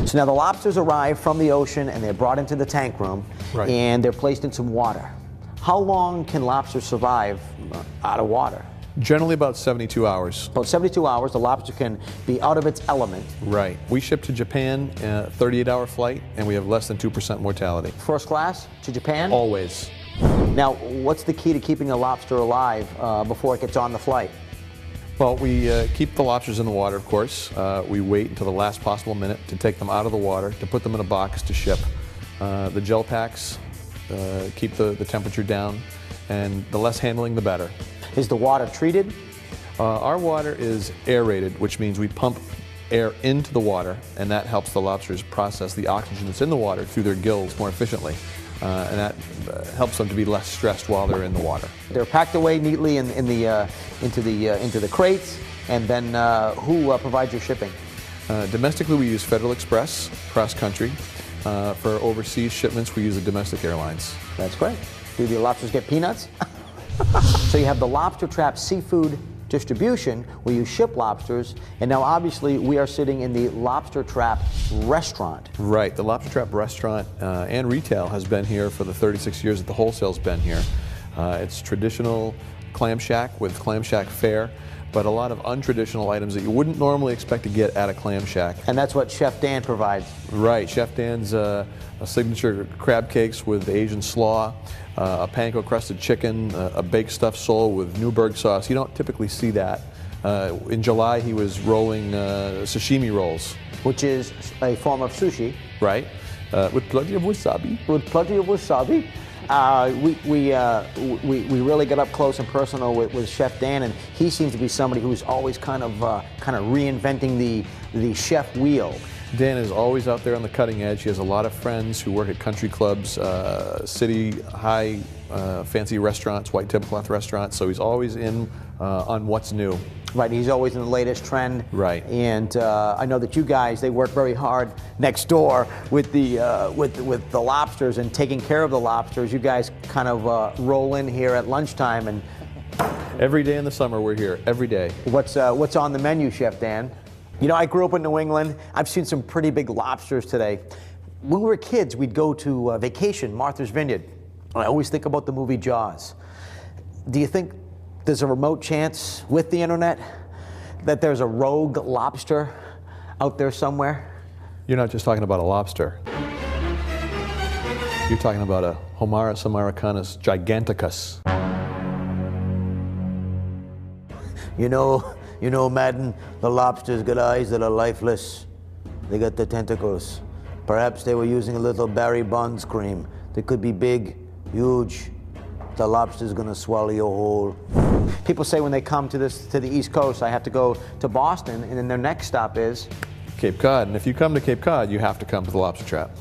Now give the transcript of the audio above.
So now the lobsters arrive from the ocean and they're brought into the tank room, Right. and they're placed in some water. How long can lobsters survive out of water? Generally about 72 hours. About 72 hours, the lobster can be out of its element. Right. We ship to Japan, 38-hour flight, and we have less than 2% mortality. First class to Japan? Always. Now, what's the key to keeping a lobster alive before it gets on the flight? Well, we keep the lobsters in the water, of course. We wait until the last possible minute to take them out of the water, to put them in a box to ship. The gel packs keep the temperature down, and the less handling, the better. Is the water treated? Our water is aerated, which means we pump air into the water, and that helps the lobsters process the oxygen that's in the water through their gills more efficiently. And that helps them to be less stressed while they're in the water. They're packed away neatly into the crates, and then who provides your shipping? Domestically, we use Federal Express cross country. For overseas shipments, we use the domestic airlines. That's great. Do the lobsters get peanuts? So you have the Lobster Trap seafood distribution where you ship lobsters, and now obviously we are sitting in the Lobster Trap restaurant. Right, the Lobster Trap restaurant and retail has been here for the 36 years that the wholesale's been here. It's traditional clam shack with clam shack fare, but a lot of untraditional items that you wouldn't normally expect to get at a clam shack. And that's what Chef Dan provides. Right, Chef Dan's signature crab cakes with Asian slaw, a panko crusted chicken, a baked stuffed sole with Newburgh sauce. You don't typically see that. In July he was rolling sashimi rolls. Which is a form of sushi. Right, with plenty of wasabi. With plenty of wasabi. We really got up close and personal with Chef Dan, and he seems to be somebody who's always kind of reinventing the chef wheel. Dan is always out there on the cutting edge. He has a lot of friends who work at country clubs, city high fancy restaurants, white tablecloth restaurants, so he's always in on what's new. Right, he's always in the latest trend. Right. And I know that you guys, they work very hard next door with the lobsters and taking care of the lobsters. You guys kind of roll in here at lunchtime, and every day in the summer we're here, every day. What's on the menu, Chef Dan? You know, I grew up in New England. I've seen some pretty big lobsters today. When we were kids, we'd go to vacation, Martha's Vineyard. I always think about the movie Jaws. Do you think there's a remote chance with the internet that there's a rogue lobster out there somewhere? You're not just talking about a lobster. You're talking about a Homarus americanus giganticus. You know, Madden, the lobsters got eyes that are lifeless. They got the tentacles. Perhaps they were using a little Barry Bonds cream. They could be big, huge. The lobster's gonna swallow you whole. People say when they come to the East Coast, I have to go to Boston, and then their next stop is Cape Cod. And if you come to Cape Cod, you have to come to the Lobster Trap.